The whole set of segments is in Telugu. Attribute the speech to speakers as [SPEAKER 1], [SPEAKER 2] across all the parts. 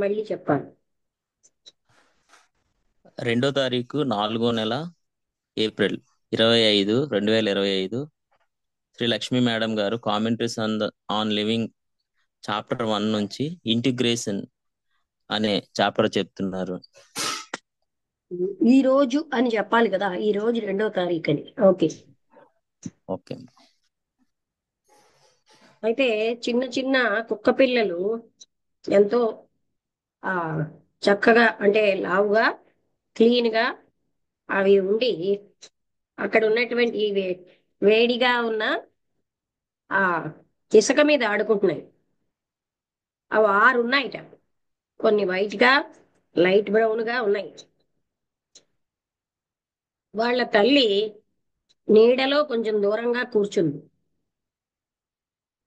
[SPEAKER 1] మళ్ళీ చెప్పాలి.
[SPEAKER 2] 2వ తారీఖు 4వ నెల ఏప్రిల్ 25, 2025 శ్రీ లక్ష్మీ మేడం గారు కామెంటరీస్ ఆన్ లివింగ్ చాప్టర్ 1 నుంచి ఇంటిగ్రేషన్ అనే చాప్టర్ చెప్తున్నారు.
[SPEAKER 1] ఈ రోజు అని చెప్పాలి కదా, ఈ రోజు 2వ తారీఖు అని. ఓకే.
[SPEAKER 2] ఓకే.
[SPEAKER 1] అయితే చిన్న చిన్న కుక్క పిల్లలు ఎంతో ఆ చక్కగా, అంటే లావుగా, క్లీన్ గా అవి ఉండి అక్కడ ఉన్నటువంటి వేడిగా ఉన్న ఆ ఇసుక మీద ఆడుకుంటున్నాయి. అవి 6 ఉన్నాయిట. కొన్ని వైట్ గా, లైట్ బ్రౌన్ గా ఉన్నాయి. వాళ్ళ తల్లి నీడలో కొంచెం దూరంగా కూర్చుంది.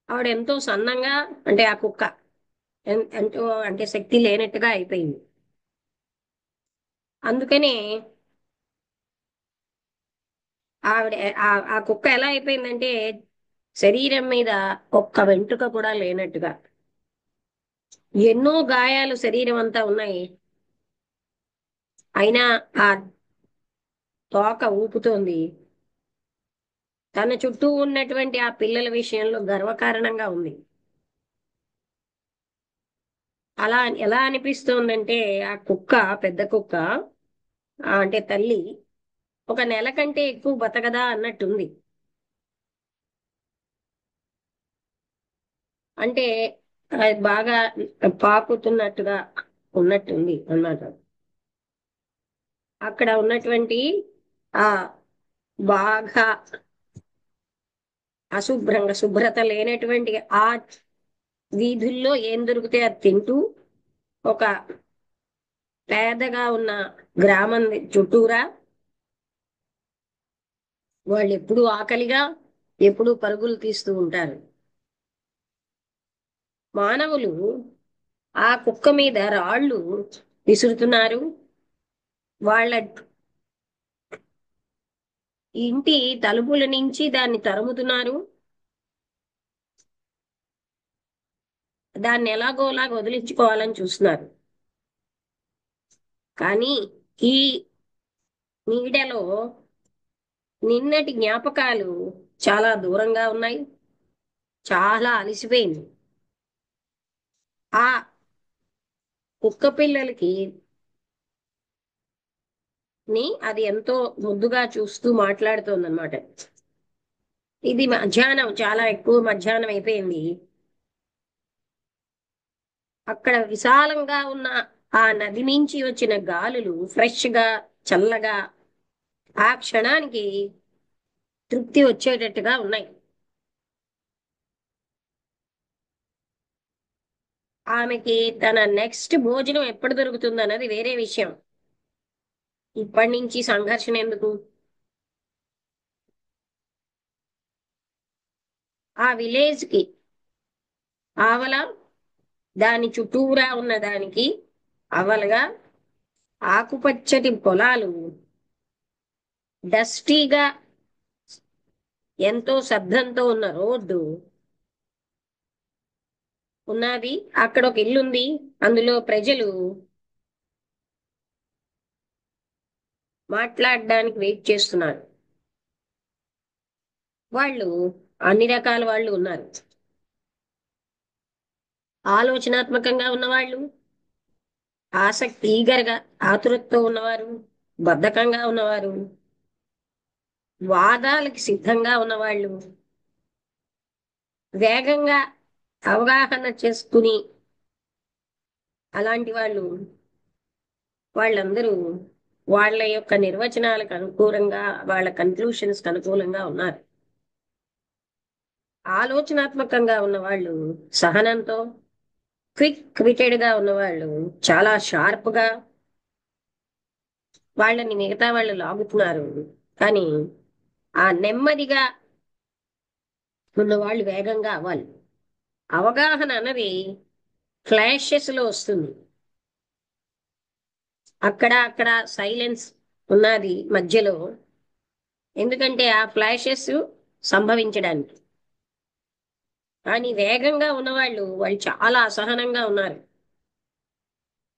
[SPEAKER 1] ఆవిడ ఎంతో సన్నంగా, అంటే ఆ కుక్క ఎంతో అంటే శక్తి లేనట్టుగా అయిపోయింది. అందుకని ఆవిడ ఆ కుక్క ఎలా అయిపోయిందంటే శరీరం మీద ఒక్క వెంట్రుక కూడా లేనట్టుగా, ఎన్నో గాయాలు శరీరం అంతా ఉన్నాయి. అయినా ఆ తోక ఊపుతోంది. తన చుట్టూ ఉన్నటువంటి ఆ పిల్లల విషయంలో గర్వకారణంగా ఉంది. అలా ఎలా అనిపిస్తోందంటే ఆ కుక్క, పెద్ద కుక్క, అంటే తల్లి, ఒక నెల కంటే ఎక్కువ బతకదా అన్నట్టుంది. అంటే అది బాగా పాకుతున్నట్టుగా ఉన్నట్టుంది అన్నమాట. అక్కడ ఉన్నటువంటి ఆ బాగా శుభ్రత లేనటువంటి ఆ వీధుల్లో ఏం దొరికితే అది తింటూ, ఒక పేదగా ఉన్న గ్రామం చుట్టూరా వాళ్ళు ఎప్పుడూ ఆకలిగా, ఎప్పుడూ పరుగులు తీస్తూ ఉంటారు. మానవులు ఆ కుక్క మీద రాళ్ళు విసురుతున్నారు. వాళ్ళ ఇంటి తలుపుల నుంచి దాన్ని తరుముతున్నారు. దాన్ని ఎలాగోలాగ వదిలించుకోవాలని చూస్తున్నారు. కానీ ఈ నీడలో నిన్నటి జ్ఞాపకాలు చాలా దూరంగా ఉన్నాయి. చాలా అలసిపోయింది. ఆ కుక్క పిల్లలకి అది ఎంతో ముద్దుగా చూస్తూ మాట్లాడుతోంది అనమాట. ఇది మధ్యాహ్నం, చాలా ఎక్కువ మధ్యాహ్నం అయిపోయింది. అక్కడ విశాలంగా ఉన్న ఆ నది నుంచి వచ్చిన గాలులు ఫ్రెష్ గా, చల్లగా, ఆ క్షణానికి తృప్తి వచ్చేటట్టుగా ఉన్నాయి. ఆమెకి తన నెక్స్ట్ భోజనం ఎప్పుడు దొరుకుతుంది అన్నది వేరే విషయం. ఇప్పటి నుంచి సంఘర్షణ ఎందుకు? ఆ విలేజ్ కి ఆవల, దాని చుట్టూరా ఉన్న దానికి అవలగా ఆకుపచ్చటి పొలాలు, డస్టీగా ఎంతో శబ్దంతో ఉన్న రోడ్డు ఉన్నది. అక్కడ ఒక ఇల్లుంది. అందులో ప్రజలు మాట్లాడడానికి వెయిట్ చేస్తున్నారు. వాళ్ళు అన్ని రకాల వాళ్ళు ఉన్నారు. ఆలోచనాత్మకంగా ఉన్నవాళ్ళు, ఆసక్తి ఈగరగా ఆతురతతో ఉన్నవారు, బద్ధకంగా ఉన్నవారు, వాదాలకి సిద్ధంగా ఉన్నవాళ్ళు, వేగంగా అవగాహన చేసుకుని అలాంటి వాళ్ళు, వాళ్ళందరూ వాళ్ళ యొక్క నిర్వచనాలకు అనుకూలంగా, వాళ్ళ కన్క్లూషన్స్ అనుకూలంగా ఉన్నారు. ఆలోచనాత్మకంగా ఉన్నవాళ్ళు సహనంతో, క్విక్ విటెడ్ గా ఉన్నవాళ్ళు చాలా షార్ప్ గా వాళ్ళని మిగతా వాళ్ళు లాగుతున్నారు. కానీ ఆ నెమ్మదిగా ఉన్నవాళ్ళు వేగంగా అవ్వాలి. అవగాహన అన్నది ఫ్లాషెస్ లో వస్తుంది. అక్కడ అక్కడ సైలెన్స్ ఉన్నది మధ్యలో. ఎందుకంటే ఆ ఫ్లాషెస్ సంభవించడానికి. కానీ వేగంగా ఉన్నవాళ్ళు చాలా అసహనంగా ఉన్నారు.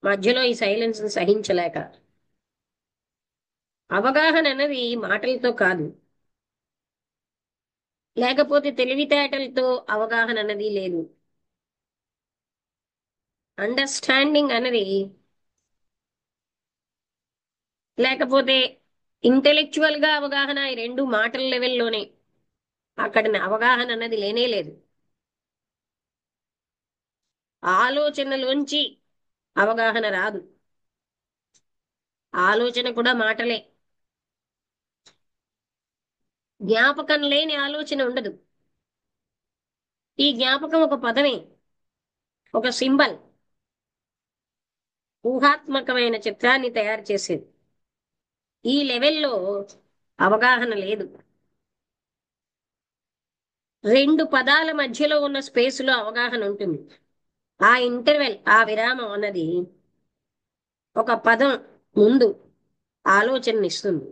[SPEAKER 1] మధ్యలో ఈ సైలెన్స్ సహించలేక. అవగాహన అన్నది మాటలతో కాదు, లేకపోతే తెలివితేటలతో అవగాహన అన్నది లేదు. అండర్స్టాండింగ్ అన్నది, లేకపోతే ఇంటెలెక్చువల్ గా అవగాహన, ఈ రెండు మాటల లెవెల్లోనే. అక్కడ అవగాహన అన్నది లేనే లేదు. ఆలోచనలోంచి అవగాహన రాదు. ఆలోచన కూడా మాటలే. జ్ఞాపకం లేని ఆలోచన ఉండదు. ఈ జ్ఞాపకం ఒక పదమే, ఒక సింబల్, ఊహాత్మకమైన చిత్రాన్ని తయారు చేసేది. ఈ లెవెల్లో అవగాహన లేదు. రెండు పదాల మధ్యలో ఉన్న స్పేసులో అవగాహన ఉంటుంది. ఆ ఇంటర్వెల్, ఆ విరామం అన్నది ఒక పదం ముందు ఆలోచననిస్తుంది.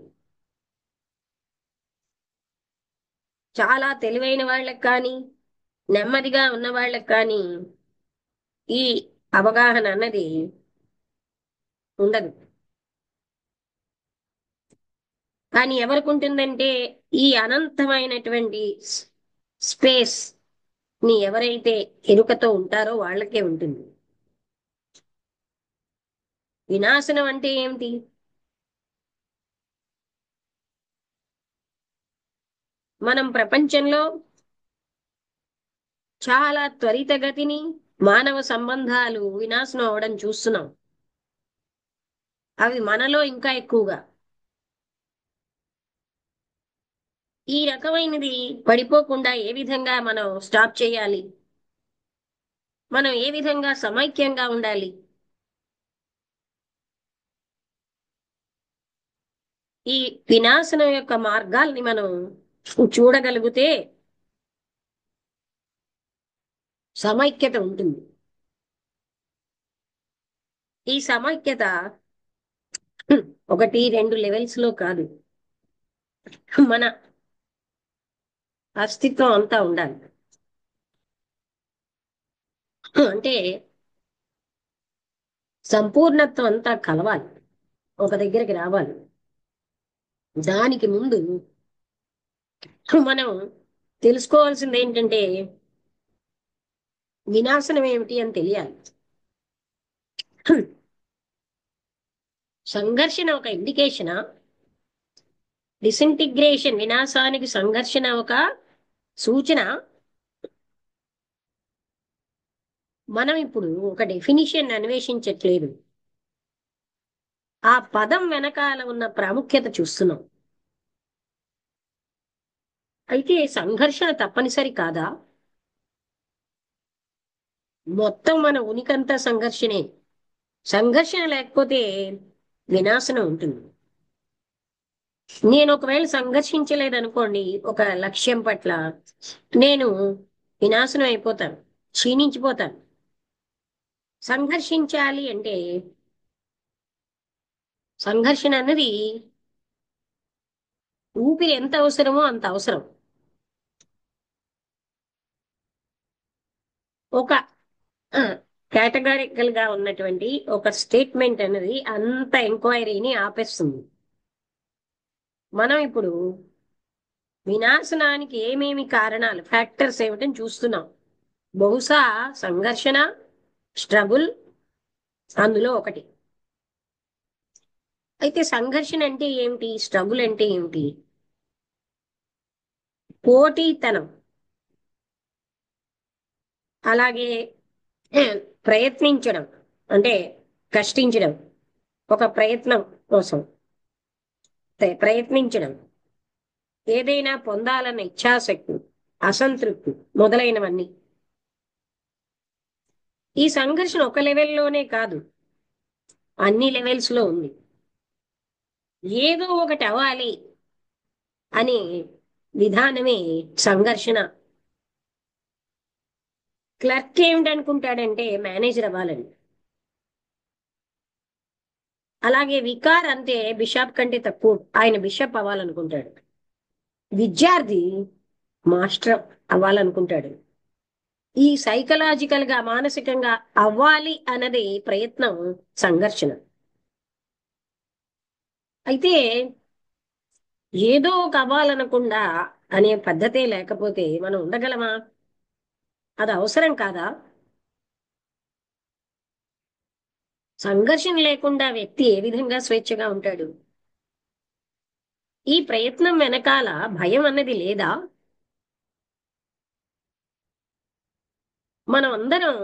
[SPEAKER 1] చాలా తెలివైన వాళ్ళకి కానీ, నెమ్మదిగా ఉన్న వాళ్ళకి కానీ ఈ అవగాహన అన్నది ఉండదు. కానీ ఎవరికి ఉంటుందంటే, ఈ అనంతమైనటువంటి స్పేస్ ని ఎవరైతే ఎరుకతో ఉంటారో వాళ్ళకే ఉంటుంది. వినాశనం అంటే ఏమిటి? మనం ప్రపంచంలో చాలా త్వరితగతిని మానవ సంబంధాలు వినాశనం అవడం చూస్తున్నాం. అవి మనలో ఇంకా ఎక్కువగా. ఈ రకమైనది పడిపోకుండా ఏ విధంగా మనం స్టాప్ చేయాలి? మనం ఏ విధంగా సమైక్యంగా ఉండాలి? ఈ వినాశనం యొక్క మార్గాల్ని మనం చూడగలిగితే సమైక్యత ఉంటుంది. ఈ సమైక్యత ఒకటి రెండు లెవెల్స్ లో కాదు, మన అస్తిత్వం అంతా ఉండాలి. అంటే సంపూర్ణత్వం అంతా కలవాలి, ఒక దగ్గరికి రావాలి. దానికి ముందు మనం తెలుసుకోవాల్సింది ఏంటంటే, వినాశనం ఏమిటి అని తెలియాలి. సంఘర్షణ ఒక ఇండికేషనా? డిసింటిగ్రేషన్, వినాశానికి సంఘర్షణ ఒక సూచన. మనం ఇప్పుడు ఒక డెఫినిషన్ అన్వేషించట్లేదు, ఆ పదం వెనకాల ఉన్న ప్రాముఖ్యత చూస్తున్నాం. అయితే సంఘర్షణ తప్పనిసరి కాదా? మొత్తం మన ఉనికంతా సంఘర్షణే. సంఘర్షణ లేకపోతే వినాశనం ఉంటుంది. నేను ఒకవేళ సంఘర్షించలేదనుకోండి ఒక లక్ష్యం పట్ల, నేను వినాశనం అయిపోతాను, క్షీణించిపోతాను. సంఘర్షించాలి అంటే, సంఘర్షణ అన్నది ఊపిరి ఎంత అవసరమో అంత అవసరం. ఒక కేటగారికల్ గా ఉన్నటువంటి ఒక స్టేట్మెంట్ అనేది అంత ఎంక్వైరీని ఆపేస్తుంది. మనం ఇప్పుడు వినాశనానికి ఏమేమి కారణాలు, ఫ్యాక్టర్స్ ఏమిటని చూస్తున్నాం. బహుశా సంఘర్షణ, స్ట్రగుల్ అందులో ఒకటి. అయితే సంఘర్షణ అంటే ఏమిటి, స్ట్రగుల్ అంటే ఏమిటి? పోటీతనం, అలాగే ప్రయత్నించడం, అంటే కష్టించడం, ఒక ప్రయత్నం కోసం ప్రయత్నించడం, ఏదైనా పొందాలన్న ఇచ్ఛాశక్తి, అసంతృప్తి మొదలైనవన్నీ. ఈ సంఘర్షణ ఒక లెవెల్లోనే కాదు, అన్ని లెవెల్స్ లో ఉంది. ఏదో ఒకటి అవ్వాలి అనే విధానమే సంఘర్షణ. క్లర్క్ ఏమిటనుకుంటాడంటే మేనేజర్ అవ్వాలని. అలాగే వికార్ అంతే, బిషప్ కంటే తక్కువ, ఆయన బిషప్ అవ్వాలనుకుంటాడు. విద్యార్థి మాస్టర్ అవ్వాలనుకుంటాడు. ఈ సైకలాజికల్ గా మానసికంగా అవ్వాలి అన్నది ప్రయత్నం, సంఘర్షణ. అయితే ఏదో ఒక అవ్వాలనకుండా అనే పద్ధతే లేకపోతే మనం ఉండగలమా? అది అవసరం కాదా? సంఘర్షణ లేకుండా వ్యక్తి ఏ విధంగా స్వేచ్ఛగా ఉంటాడు? ఈ ప్రయత్నం వెనకాల భయం అన్నది లేదా? మనం అందరం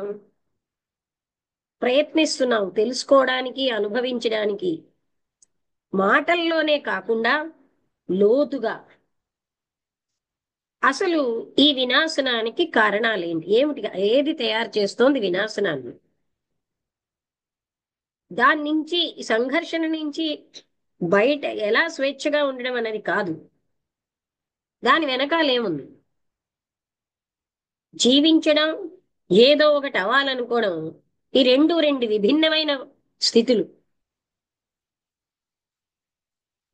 [SPEAKER 1] ప్రయత్నిస్తున్నాం తెలుసుకోవడానికి, అనుభవించడానికి, మాటల్లోనే కాకుండా లోతుగా. అసలు ఈ వినాశనానికి కారణాలేంటి? ఏమిటి? ఏది తయారు చేస్తోంది వినాశనాన్ని? దాని నుంచి, ఈ సంఘర్షణ నుంచి బయట ఎలా స్వేచ్ఛగా ఉండడం అనేది కాదు, దాని వెనకాల ఏముంది? జీవించడం, ఏదో ఒకటి అవ్వాలనుకోవడం, ఈ రెండు విభిన్నమైన స్థితులు.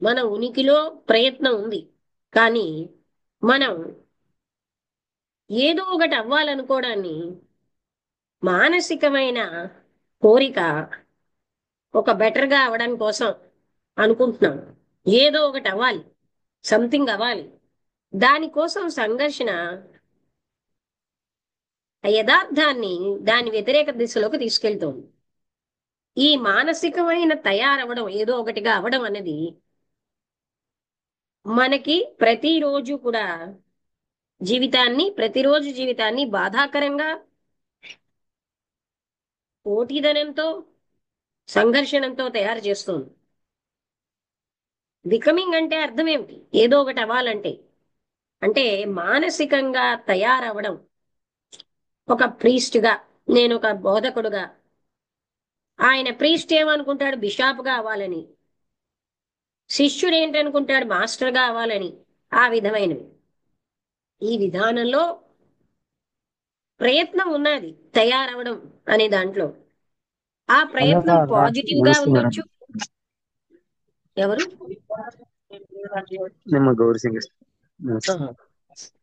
[SPEAKER 1] మన ఉనికిలో ప్రయత్నం ఉంది, కానీ మనం ఏదో ఒకటి అవ్వాలనుకోవడాన్ని మానసికమైన కోరిక, ఒక బెటర్గా అవడం కోసం అనుకుంటున్నాం. ఏదో ఒకటి అవ్వాలి, సంథింగ్ అవ్వాలి. దానికోసం సంఘర్షణ ఆ యథార్థాన్ని దాని వ్యతిరేక దిశలోకి తీసుకెళ్తోంది. ఈ మానసికమైన తయారవడం, ఏదో ఒకటిగా అవడం అనేది మనకి ప్రతిరోజు కూడా ప్రతిరోజు జీవితాన్ని బాధాకరంగా, పోటీదనంతో, సంఘర్షణంతో తయారు చేస్తుంది. బికమింగ్ అంటే అర్థం ఏమిటి? ఏదో ఒకటి అవ్వాలంటే అంటే మానసికంగా తయారవడం. ఒక ప్రీస్ట్గా, నేను ఒక బోధకుడుగా, ఆయన ప్రీస్ట్ ఏమనుకుంటాడు? బిషాప్గా అవ్వాలని. శిష్యుడు ఏంటనుకుంటాడు? మాస్టర్గా అవ్వాలని. ఆ విధమైనవి. ఈ విధానంలో ప్రయత్నం ఉన్నది తయారవడం అనే దాంట్లో. ఆ
[SPEAKER 3] హలో
[SPEAKER 1] ప్రయత్నం
[SPEAKER 3] సార్,
[SPEAKER 1] పాజిటివ్ గా
[SPEAKER 3] నమస్తే మేడం.
[SPEAKER 1] ఉండొచ్చు. ఎవరు?
[SPEAKER 3] మేము గౌరీ సింగ్. నమస్తే.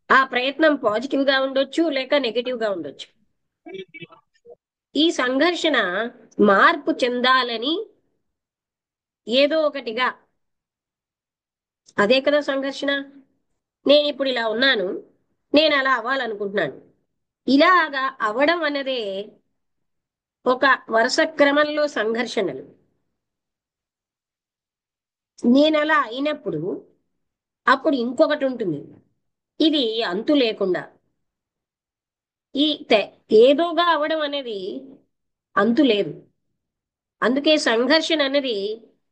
[SPEAKER 1] ఆ ప్రయత్నం పాజిటివ్ గా ఉండొచ్చు, లేక నెగటివ్ గా ఉండొచ్చు. ఈ సంఘర్షణ మార్పు చెందాలని, ఏదో ఒకటిగా. అదే కదా సంఘర్షణ. నేను ఇప్పుడు ఇలా ఉన్నాను, నేను అలా అవ్వాలనుకుంటున్నాను. ఇలాగా అవడం అన్నదే ఒక వరుస క్రమంలో సంఘర్షణలు. నేను అలా అయినప్పుడు అప్పుడు ఇంకొకటి ఉంటుంది. ఇది అంతు లేకుండా. ఈ ఏదోగా అవడం అనేది అంతు లేదు. అందుకే సంఘర్షణ అనేది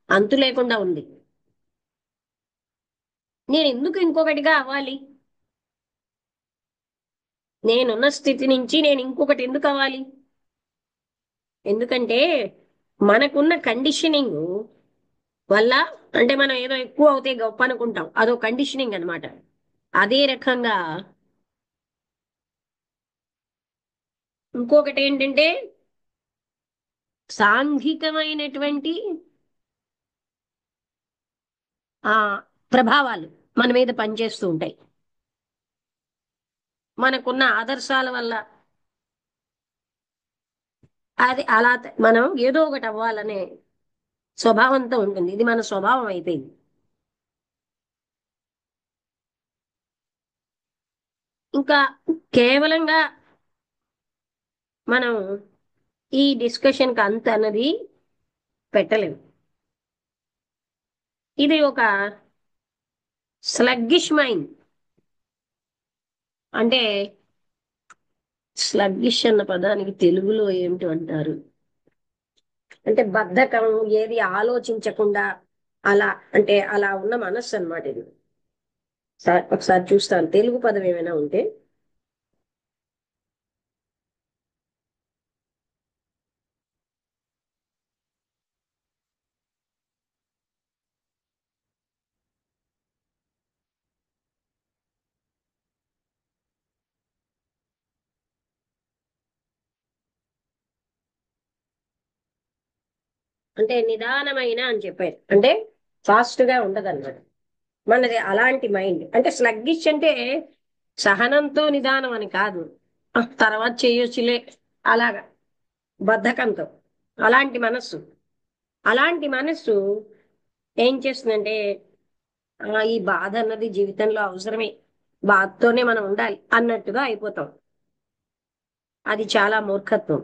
[SPEAKER 1] అంతు లేకుండా ఉంది. నేను ఎందుకు ఇంకొకటిగా అవ్వాలి? నేనున్న స్థితి నుంచి నేను ఇంకొకటి ఎందుకు అవ్వాలి? ఎందుకంటే మనకున్న కండిషనింగ్ వల్ల, అంటే మనం ఏదో ఎక్కువ అవుతే గొప్ప అనుకుంటాం, అదో కండిషనింగ్ అన్నమాట. అదే రకంగా ఇంకొకటి ఏంటంటే సాంఘికమైనటువంటి ఆ ప్రభావాలు మన మీద పనిచేస్తూ ఉంటాయి. మనకున్న ఆదర్శాల వల్ల అది అలా మనం ఏదో ఒకటి అవ్వాలనే స్వభావంతో ఉంటుంది. ఇది మన స్వభావం అయిపోయింది. ఇంకా కేవలంగా మనం ఈ డిస్కషన్కి అంత అన్నది పెట్టలేము. ఇది ఒక స్లగ్గిష్ మైండ్. అంటే స్లగ్గిష్ అన్న పదానికి తెలుగులో ఏమిటి అంటారు? అంటే బద్ధకం, ఏది ఆలోచించకుండా అలా, అంటే అలా ఉన్న మనస్సు అన్నమాట ఇది. ఒకసారి చూస్తాను తెలుగు పదం ఏమైనా ఉంటే. అంటే నిదానమైన అని చెప్పారు. అంటే ఫాస్ట్ గా ఉండదన్నమాట. మనది అలాంటి మైండ్. అంటే స్లగ్గిష్ అంటే సహనంతో నిదానం అని కాదు. తర్వాత చేయొచ్చులే అలాగా బద్ధకంతో. అలాంటి మనస్సు అలాంటి మనస్సు ఏం చేస్తుందంటే ఈ బాధ అన్నది జీవితంలో అవసరమే, బాధతోనే మనం ఉండాలి అన్నట్టుగా అయిపోతాం. అది చాలా మూర్ఖత్వం.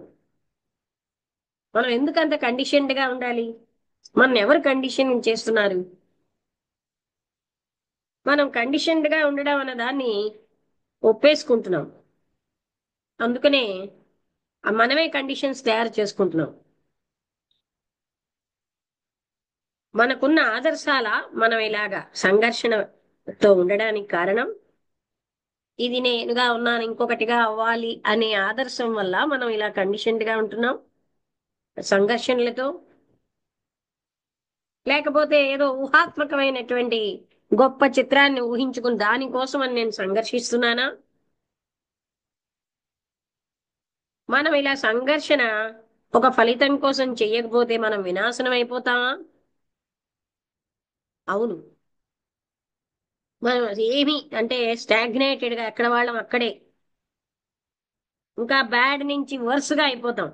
[SPEAKER 1] మనం ఎందుకు అంత కండిషన్డ్ గా ఉండాలి? మనం ఎవరు కండిషనింగ్ చేస్తున్నారు? మనం కండిషన్డ్ గా ఉండడం అన్న దాన్ని ఒప్పేసుకుంటున్నాం. అందుకనే మనమే కండిషన్స్ తయారు చేసుకుంటున్నాం. మనకున్న ఆదర్శాల మనం ఇలాగా సంఘర్షణతో ఉండడానికి కారణం ఇది నేనుగా ఉన్నాను ఇంకొకటిగా అవ్వాలి అనే ఆదర్శం వల్ల మనం ఇలా కండిషన్డ్ గా ఉంటున్నాం సంఘర్షణలతో. లేకపోతే ఏదో ఊహాత్మకమైనటువంటి గొప్ప చిత్రాన్ని ఊహించుకుని దానికోసం అని నేను సంఘర్షిస్తున్నానా? మనం ఇలా సంఘర్షణ ఒక ఫలితం కోసం చెయ్యకపోతే మనం వినాశనం అయిపోతామా? అవును. మనం ఏమి అంటే స్టాగ్నేటెడ్ గా ఎక్కడ వాళ్ళం అక్కడే, ఇంకా బ్యాడ్ నుంచి వరుసగా అయిపోతాం.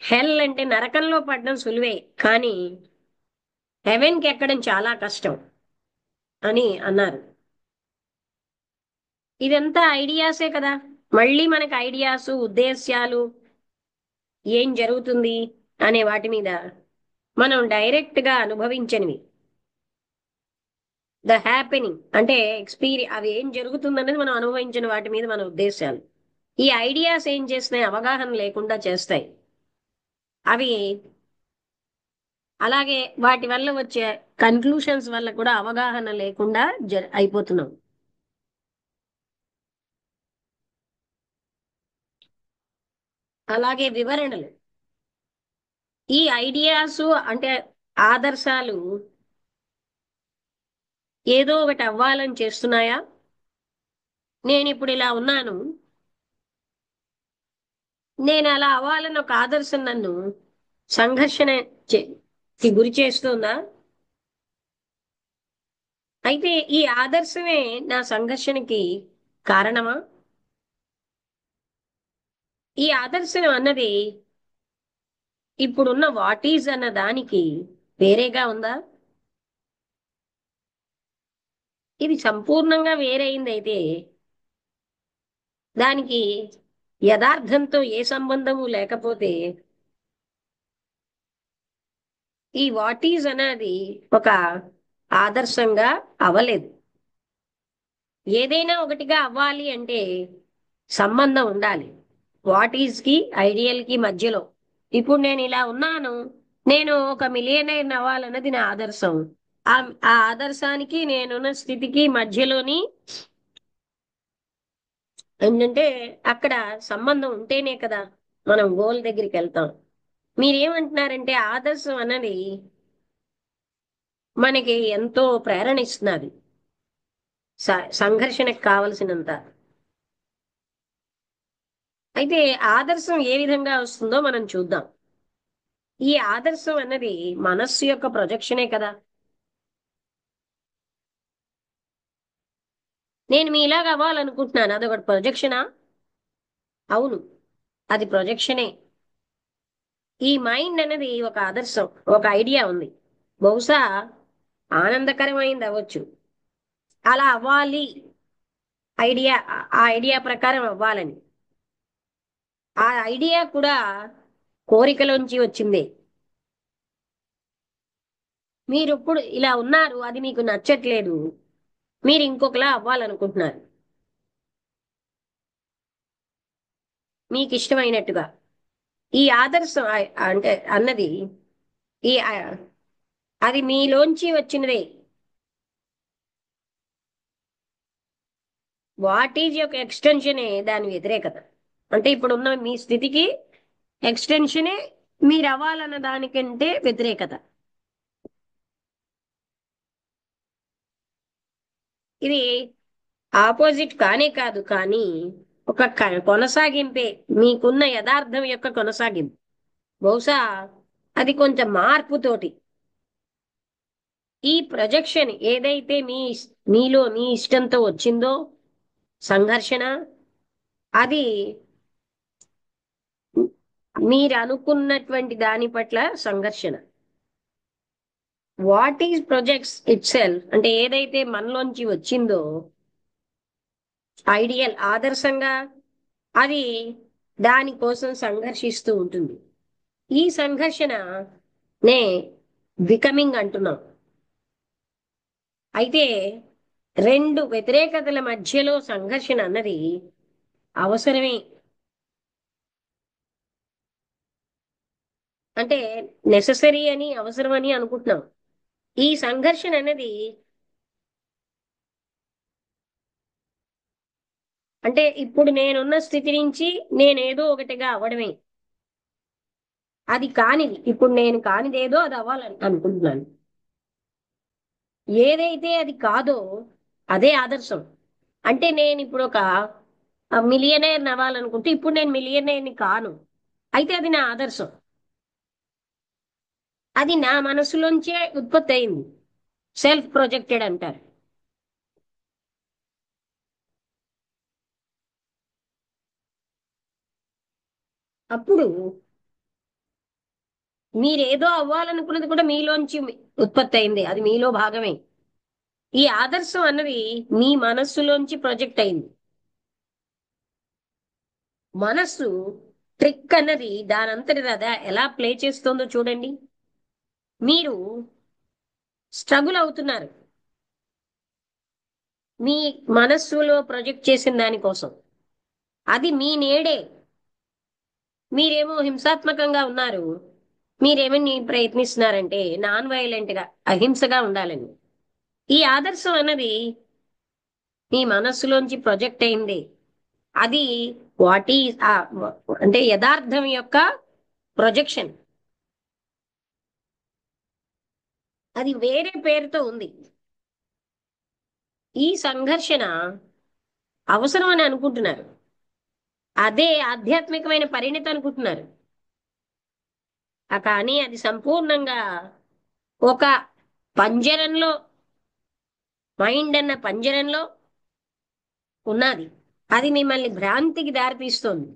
[SPEAKER 1] హెల్ అంటే నరకంలో పడడం సులువే, కానీ హెవెన్ కి ఎక్కడం చాలా కష్టం అని అన్నారు. ఇదంతా ఐడియాసే కదా. మళ్ళీ మనకి ఐడియాస్ ఉద్దేశ్యాలు ఏం జరుగుతుంది అనే వాటి మీద మనం డైరెక్ట్ గా అనుభవించనివి, ద హ్యాపెనింగ్ అంటే అవి ఏం జరుగుతుందనేది మనం అనుభవించిన వాటి మీద మన ఉద్దేశాలు. ఈ ఐడియాస్ ఏం చేస్తున్నాయి? అవగాహన లేకుండా చేస్తాయి. అవి అలాగే వాటి వల్ల వచ్చే కన్క్లూషన్స్ వల్ల కూడా అవగాహన లేకుండా అయిపోతున్నాం. అలాగే వివరణలు, ఈ ఐడియాస్ అంటే ఆదర్శాలు ఏదో ఒకటి అవ్వాలని చేస్తున్నాయా? నేను ఇప్పుడు ఇలా ఉన్నాను, నేను అలా అవ్వాలని ఒక ఆదర్శం నన్ను సంఘర్షణ కి గురి చేస్తుందా? అయితే ఈ ఆదర్శమే నా సంఘర్షణకి కారణమా? ఈ ఆదర్శం అన్నది ఇప్పుడున్న వాట్ ఈజ్ అన్న దానికి వేరేగా ఉందా? ఇది సంపూర్ణంగా వేరైంది అయితే దానికి యథార్థంతో ఏ సంబంధము లేకపోతే ఈ వాట్ ఈజ్ అనేది ఒక ఆదర్శంగా అవలేదు. ఏదైనా ఒకటిగా అవ్వాలి అంటే సంబంధం ఉండాలి వాట్ ఈజ్ కి ఐడియల్ కి మధ్యలో. ఇప్పుడు నేను ఇలా ఉన్నాను, నేను ఒక మిలియనర్ అవ్వాలన్నది నా ఆదర్శం. ఆ ఆ ఆదర్శానికి నేనున్న స్థితికి మధ్యలోని ఏంటంటే అక్కడ సంబంధం ఉంటేనే కదా మనం గోల్ దగ్గరికి వెళ్తాం. మీరేమంటున్నారంటే ఆదర్శం అన్నది మనకి ఎంతో ప్రేరణ ఇస్తున్నది సంఘర్షణకు కావలసినంత. అయితే ఆదర్శం ఏ విధంగా వస్తుందో మనం చూద్దాం. ఈ ఆదర్శం అన్నది మనస్సు యొక్క ప్రొజెక్షనే కదా. నేను మీలాగా అవ్వాలనుకుంటున్నాను, అదొకటి ప్రొజెక్షనా? అవును, అది ప్రొజెక్షనే. ఈ మైండ్ అనేది ఒక ఆదర్శం, ఒక ఐడియా ఉంది, బహుశా ఆనందకరమైంది అవ్వచ్చు. అలా అవ్వాలి, ఆ ఐడియా ప్రకారం అవ్వాలని. ఆ ఐడియా కూడా కోరికలోంచి వచ్చిందే. మీరు ఇప్పుడు ఇలా ఉన్నారు, అది మీకు నచ్చట్లేదు, మీరు ఇంకొకలా అవ్వాలనుకుంటున్నారు మీకు ఇష్టమైనట్టుగా. ఈ ఆదర్శం అంటే అన్నది ఈ అది మీలోంచి వచ్చినదే. వాట్ ఈజ్ యొక్క ఎక్స్టెన్షనే దాని వ్యతిరేకత. అంటే ఇప్పుడున్న మీ స్థితికి ఎక్స్టెన్షనే మీరు అవ్వాలన్న దానికంటే వ్యతిరేకత. ఇది ఆపోజిట్ కానే కాదు, కానీ ఒక కొనసాగింపే, మీకున్న యథార్థం యొక్క కొనసాగింపు. బహుశా అది కొంచెం మార్పుతోటి. ఈ ప్రొజెక్షన్ ఏదైతే మీలో మీ ఇష్టంతో వచ్చిందో సంఘర్షణ అది మీరు అనుకున్నటువంటి దాని పట్ల సంఘర్షణ. What is projects it self అంటే ఏదైతే మనలోంచి వచ్చిందో ఐడియల్ ఆదర్శంగా అది దానికోసం సంఘర్షిస్తూ ఉంటుంది. ఈ సంఘర్షణ నే బికమింగ్ అంటున్నాం. అయితే రెండు వ్యతిరేకతల మధ్యలో సంఘర్షణ అన్నది అవసరమే. అంటే నెససరీ అని అవసరమని అనుకుంటున్నాం. ఈ సంఘర్షణ అనేది అంటే ఇప్పుడు నేనున్న స్థితి నుంచి నేనేదో ఒకటిగా అవ్వడమే. అది కానిది ఇప్పుడు నేను కానిదేదో అది అవ్వాలని అనుకుంటున్నాను. ఏదైతే అది కాదో అదే ఆదర్శం. అంటే నేను ఇప్పుడు ఒక మిలియనేర్ అవ్వాలనుకుంటే ఇప్పుడు నేను మిలియనేర్ని కాను, అయితే అది నా ఆదర్శం. అది నా మనసులోంచే ఉత్పత్తి అయింది. సెల్ఫ్ ప్రొజెక్టెడ్ అంటారు. అప్పుడు మీరేదో అవ్వాలనుకున్నది కూడా మీలోంచి ఉత్పత్తి అయింది, అది మీలో భాగమే. ఈ ఆదర్శం అన్నది మీ మనస్సులోంచి ప్రొజెక్ట్ అయింది. మనస్సు ట్రిక్ అన్నది దానంతటిది అదా ఎలా ప్లే చేస్తుందో చూడండి. మీరు స్ట్రగుల్ అవుతున్నారు మీ మనస్సులో ప్రొజెక్ట్ చేసిన దానికోసం. అది మీ నేడే. మీరేమో హింసాత్మకంగా ఉన్నారు, మీరేమని ప్రయత్నిస్తున్నారంటే నాన్ వైలెంట్ గా అహింసగా ఉండాలని. ఈ ఆదర్శం అన్నది మీ మనస్సులోంచి ప్రొజెక్ట్ అయింది. అది వాట్ ఈజ్ అంటే యథార్థం యొక్క ప్రొజెక్షన్. అది వేరే పేరుతో ఉంది. ఈ సంఘర్షణ అవసరం అని అనుకుంటున్నారు, అదే ఆధ్యాత్మికమైన పరిణతి అనుకుంటున్నారు. కానీ అది సంపూర్ణంగా ఒక పంజరంలో, మైండ్ అన్న పంజరంలో ఉన్నది. అది మిమ్మల్ని భ్రాంతికి దారితీస్తోంది.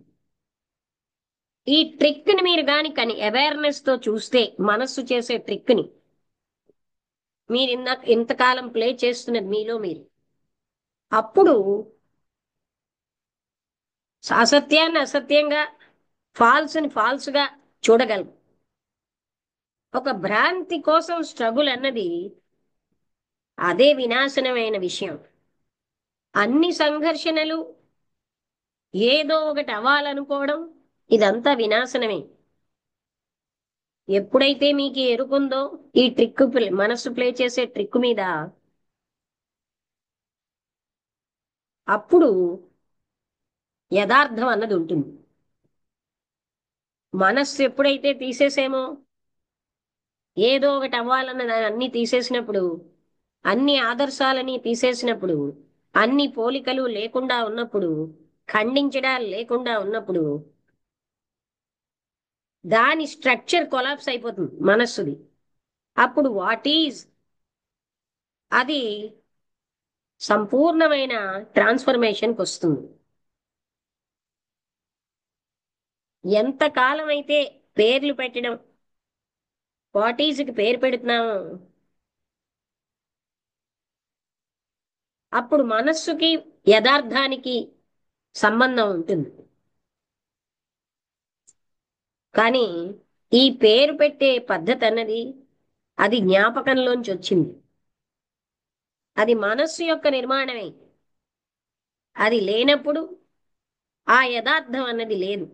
[SPEAKER 1] ఈ ట్రిక్ ని మీరు కానీ అవేర్నెస్ తో చూస్తే, మనస్సు చేసే ట్రిక్ ని మీరు ఇంతకాలం ప్లే చేస్తున్నది మీలో మీరు, అప్పుడు అసత్యాన్ని అసత్యంగా, ఫాల్స్ ని ఫాల్స్ గా చూడగలం. ఒక భ్రాంతి కోసం స్ట్రగుల్ అన్నది అదే వినాశనమైన విషయం. అన్ని సంఘర్షణలు ఏదో ఒకటి అవ్వాలనుకోవడం ఇదంతా వినాశనమే. ఎప్పుడైతే మీకు ఎరుకుందో ఈ ట్రిక్, మనస్సు ప్లే చేసే ట్రిక్ మీద, అప్పుడు యథార్థం అన్నది ఉంటుంది. మనస్సు ఎప్పుడైతే తీసేసేమో, ఏదో ఒకటి అవ్వాలన్న దాన్ని అన్ని తీసేసినప్పుడు, అన్ని ఆదర్శాలని తీసేసినప్పుడు, అన్ని పోలికలు లేకుండా ఉన్నప్పుడు, ఖండించడాలు లేకుండా ఉన్నప్పుడు దాని స్ట్రక్చర్ కొలాప్స్ అయిపోతుంది మనస్సుది. అప్పుడు వాట్ ఈజ్ అది సంపూర్ణమైన ట్రాన్స్ఫర్మేషన్కి వస్తుంది. ఎంతకాలం అయితే పేర్లు పెట్టడం, వాట్ ఈజ్కి పేరు పెడుతున్నామో అప్పుడు మనస్సుకి యథార్థానికి సంబంధం ఉంటుంది. కానీ ఈ పేరు పెట్టే పద్ధతి అన్నది అది జ్ఞాపకంలోంచి వచ్చింది. అది మనస్సు యొక్క నిర్మాణమే. అది లేనప్పుడు ఆ యథార్థం అన్నది లేదు.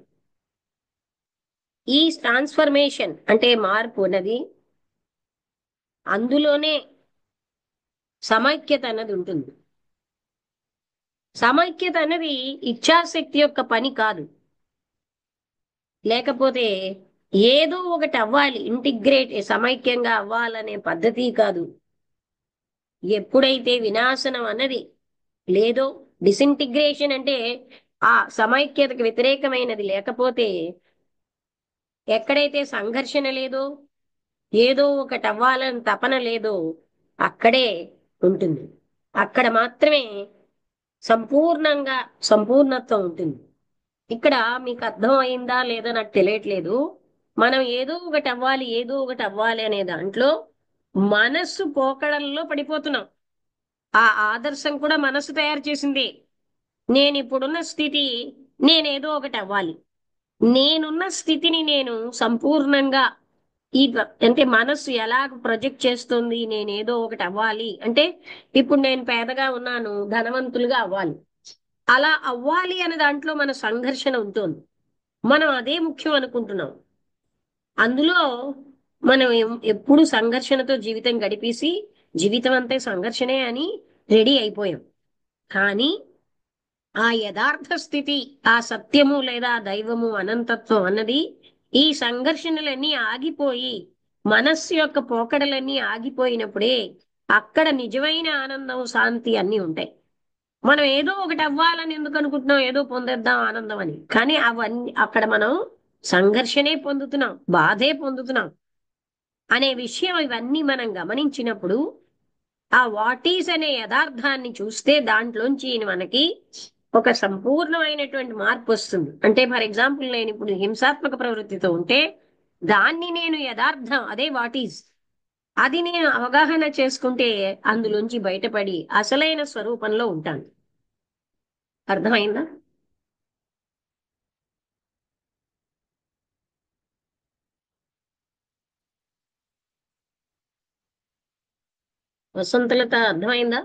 [SPEAKER 1] ఈ ట్రాన్స్ఫర్మేషన్ అంటే మార్పు అన్నది, అందులోనే సమైక్యత అన్నది ఉంటుంది. సమైక్యత అన్నది ఇచ్ఛాశక్తి యొక్క పని కాదు. లేకపోతే ఏదో ఒకటి అవ్వాలి, ఇంటిగ్రేట్ సమైక్యంగా అవ్వాలనే పద్ధతి కాదు. ఎప్పుడైతే వినాశనం అన్నది లేదో, డిసింటిగ్రేషన్ అంటే ఆ సమైక్యతకు వ్యతిరేకమైనది లేకపోతే, ఎక్కడైతే సంఘర్షణ లేదో, ఏదో ఒకటి అవ్వాలని తపన లేదో, అక్కడే ఉంటుంది. అక్కడ మాత్రమే సంపూర్ణంగా సంపూర్ణత్వం ఉంటుంది. ఇక్కడ మీకు అర్థం అయిందా లేదా నాకు తెలియట్లేదు. మనం ఏదో ఒకటి అవ్వాలి, ఏదో ఒకటి అవ్వాలి అనే దాంట్లో మనస్సు పోకడల్లో పడిపోతున్నాం. ఆ ఆదర్శం కూడా మనస్సు తయారు చేసింది. నేను ఇప్పుడున్న స్థితి, నేనేదో ఒకటి అవ్వాలి. నేనున్న స్థితిని నేను సంపూర్ణంగా అంటే మనస్సు ఎలా ప్రొజెక్ట్ చేస్తుంది, నేనేదో ఒకటి అవ్వాలి అంటే, ఇప్పుడు నేను పేదగా ఉన్నాను, ధనవంతులుగా అవ్వాలి. అలా అవ్వాలి అనే దాంట్లో మన సంఘర్షణ ఉంటుంది. మనం అదే ముఖ్యం అనుకుంటున్నాం. అందులో మనం ఎప్పుడు సంఘర్షణతో జీవితం గడిపేసి, జీవితం అంతే సంఘర్షణే అని రెడీ అయిపోయాం. కానీ ఆ యథార్థ స్థితి, ఆ సత్యము లేదా దైవము, అనంతత్వం అన్నది ఈ సంఘర్షణలన్నీ ఆగిపోయి, మనస్సు యొక్క పోకడలన్నీ ఆగిపోయినప్పుడే అక్కడ నిజమైన ఆనందం, శాంతి అన్నీ ఉంటాయి. మనం ఏదో ఒకటి అవ్వాలని ఎందుకు అనుకుంటున్నాం, ఏదో పొందేద్దాం ఆనందం అని. కానీ అవన్నీ అక్కడ మనం సంఘర్షణే పొందుతున్నాం, బాధే పొందుతున్నాం అనే విషయం ఇవన్నీ మనం గమనించినప్పుడు, ఆ వాట్ ఈస్ అనే యథార్థాన్ని చూస్తే దాంట్లోంచి మనకి ఒక సంపూర్ణమైనటువంటి మార్పు వస్తుంది. అంటే ఫర్ ఎగ్జాంపుల్, నేను ఇప్పుడు హింసాత్మక ప్రవృత్తితో ఉంటే దాన్ని నేను యథార్థం, అదే వాట్ ఈజ్, అది నేను అవగాహన చేసుకుంటే అందులోంచి బయటపడి అసలైన స్వరూపంలో ఉంటాను. అర్థమైందా? వసంతలత అర్థమైందా?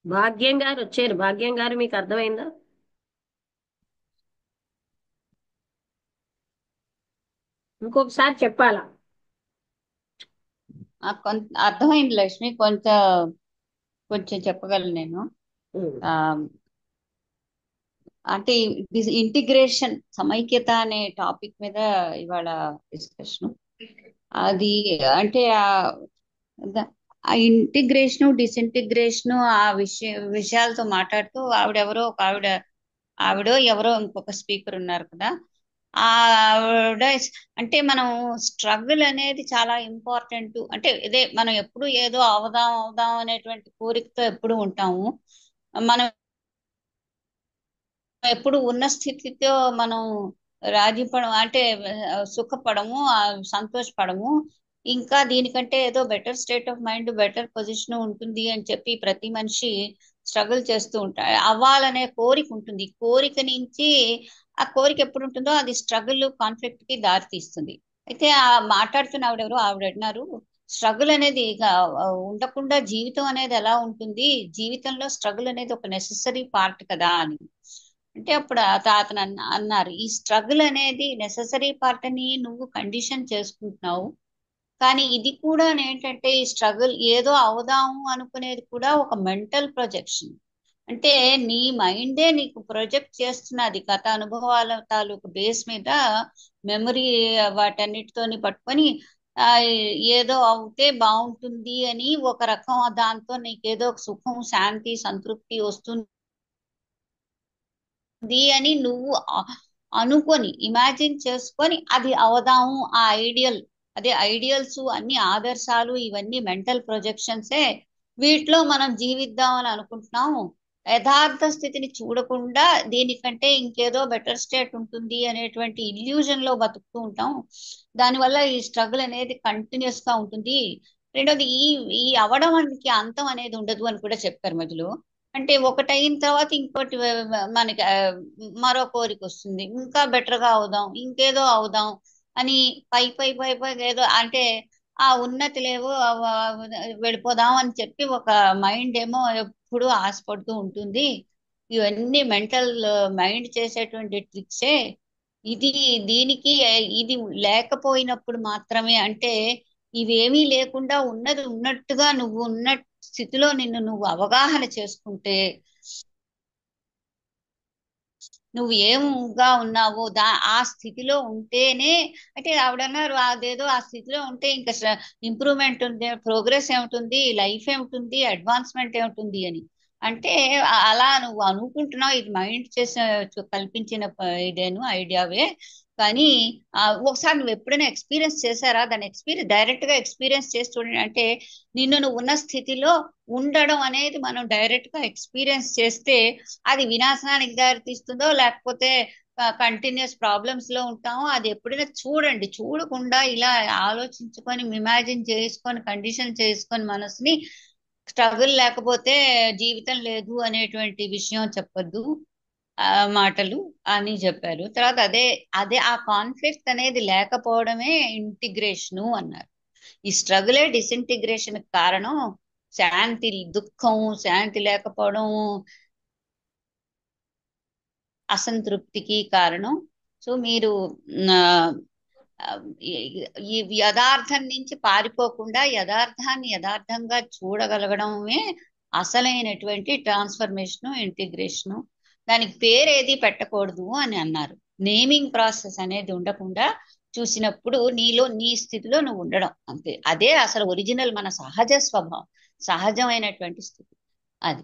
[SPEAKER 1] భాగ్యం గారు వచ్చారు. భాగ్యం గారు మీకు అర్థమైందా? ఇంకొకసారి చెప్పాలా?
[SPEAKER 4] కొంత అర్థమైంది లక్ష్మి, కొంచెం చెప్పగలను నేను.
[SPEAKER 1] ఉమ్.
[SPEAKER 4] ఆ అంటే ఇంటిగ్రేషన్, సమైక్యత అనే టాపిక్ మీద ఇవాళ డిస్కషన్. అది అంటే ఆ ఇంటిగ్రేషను డిసింటిగ్రేషను ఆ విషయాలతో మాట్లాడుతూ ఆవిడో ఎవరో ఇంకొక స్పీకర్ ఉన్నారు కదా, ఆవిడ అంటే మనం స్ట్రగుల్ అనేది చాలా ఇంపార్టెంట్. అంటే ఇదే మనం ఎప్పుడు ఏదో అవుదాం అవుదాం అనేటువంటి కోరికతో ఎప్పుడు ఉంటాము. మనం ఎప్పుడు ఉన్న స్థితితో మనం రాజీపడం అంటే సుఖపడము, సంతోషపడము. ఇంకా దీనికంటే ఏదో better state of mind, better position ఉంటుంది అని చెప్పి ప్రతి మనిషి స్ట్రగుల్ చేస్తూ ఉంటాడు. అవ్వాలనే కోరిక ఉంటుంది. కోరిక నుంచి ఆ కోరిక ఎప్పుడు ఉంటుందో అది స్ట్రగుల్, కాన్ఫ్లిక్ట్ కి దారి తీస్తుంది. అయితే ఆ మాట్లాడుతున్న ఆవిడ అన్నారు, స్ట్రగుల్ అనేది ఇక ఉండకుండా జీవితం అనేది ఎలా ఉంటుంది, జీవితంలో స్ట్రగుల్ అనేది ఒక నెసెసరీ పార్ట్ కదా అని. అంటే అప్పుడు అతను అన్నారు, ఈ స్ట్రగుల్ అనేది నెససరీ పార్ట్ అని నువ్వు కండిషన్ చేసుకుంటున్నావు. కానీ ఇది కూడా ఏంటంటే, ఈ స్ట్రగుల్ ఏదో అవుదాము అనుకునేది కూడా ఒక మెంటల్ ప్రొజెక్షన్. అంటే నీ మైండే నీకు ప్రొజెక్ట్ చేస్తున్నది గత అనుభవాల తాలూకు బేస్ మీద, మెమరీ వాటన్నిటితోని పట్టుకొని ఆ ఏదో అవుతే బాగుంటుంది అని ఒక రకం దాంతో నీకేదో ఒక సుఖం, శాంతి, సంతృప్తి వస్తుంది అని నువ్వు అనుకొని ఇమాజిన్ చేసుకొని అది అవదాము. ఆ ఐడియల్, అదే ఐడియల్స్, అన్ని ఆదర్శాలు, ఇవన్నీ మెంటల్ ప్రొజెక్షన్సే. వీటిలో మనం జీవిద్దాం అని అనుకుంటున్నాము. యథార్థ స్థితిని చూడకుండా దీనికంటే ఇంకేదో బెటర్ స్టేట్ ఉంటుంది అనేటువంటి ఇల్యూజన్ లో బతుకుతూ ఉంటాం. దానివల్ల ఈ స్ట్రగుల్ అనేది కంటిన్యూస్ గా ఉంటుంది. రెండోది, ఈ అవడానికి అంతం అనేది ఉండదు అని కూడా చెప్పారు మధ్యలో. అంటే ఒకటి అయిన తర్వాత ఇంకోటి మనకి మరో కోరిక వస్తుంది, ఇంకా బెటర్ గా అవుదాం, ఇంకేదో అవుదాం అని పై పై పై పై ఏదో అంటే ఆ ఉన్నతి లేవు వెళ్ళిపోదాం అని చెప్పి ఒక మైండ్ ఏమో ఎప్పుడు ఆశపడుతూ ఉంటుంది. ఇవన్నీ మెంటల్ మైండ్ చేసేటువంటి ట్రిక్సే. ఇది దీనికి ఇది లేకపోయినప్పుడు మాత్రమే, అంటే ఇవేమీ లేకుండా ఉన్నది ఉన్నట్టుగా నువ్వు ఉన్న స్థితిలో నిన్ను నువ్వు అవగాహన చేసుకుంటే, నువ్వు ఏముగా ఉన్నావో ఆ స్థితిలో ఉంటేనే. అంటే ఆవిడన్నారు, అదేదో ఆ స్థితిలో ఉంటే ఇంకా ఇంప్రూవ్మెంట్ ఉంది, ప్రోగ్రెస్ ఏముంటుంది, లైఫ్ ఏముంటుంది, అడ్వాన్స్మెంట్ ఏముంటుంది అని. అంటే అలా నువ్వు అనుకుంటున్నావు, ఇది మైండ్ చేసిన కల్పించిన ఇదేను ఐడియావే. కానీ ఒకసారి నువ్వు ఎప్పుడైనా ఎక్స్పీరియన్స్ చేశారా? దాన్ని డైరెక్ట్ గా ఎక్స్పీరియన్స్ చేసి చూడండి. అంటే నువ్వు ఉన్న స్థితిలో ఉండడం అనేది మనం డైరెక్ట్ గా ఎక్స్పీరియన్స్ చేస్తే అది వినాశనానికి దారితీస్తుందో లేకపోతే కంటిన్యూస్ ప్రాబ్లమ్స్ లో ఉంటామో అది ఎప్పుడైనా చూడండి. చూడకుండా ఇలా ఆలోచించుకొని ఇమాజిన్ చేసుకొని కండిషన్ చేసుకొని మనసుని స్ట్రగుల్ లేకపోతే జీవితం లేదు అనేటువంటి విషయం చెప్పొద్దు మాటలు అని చెప్పారు. తర్వాత అదే అదే ఆ కాన్ఫ్లిక్ట్ అనేది లేకపోవడమే ఇంటిగ్రేషను అన్నారు. ఈ స్ట్రగులే డిసింటిగ్రేషన్ కారణం. శాంతి దుఃఖం, శాంతి లేకపోవడం అసంతృప్తికి కారణం. సో మీరు ఆ, ఈ యథార్థం నుంచి పారిపోకుండా యథార్థాన్ని యథార్థంగా చూడగలగడమే అసలైనటువంటి ట్రాన్స్ఫర్మేషను, ఇంటిగ్రేషను. దానికి పేరు ఏది పెట్టకూడదు అని అన్నారు. నేమింగ్ ప్రాసెస్ అనేది ఉండకుండా చూసినప్పుడు నీలో నీ స్థితిలో నువ్వు ఉండడం అంతే. అదే అసలు ఒరిజినల్ మన సహజ స్వభావం, సహజమైనటువంటి స్థితి అది.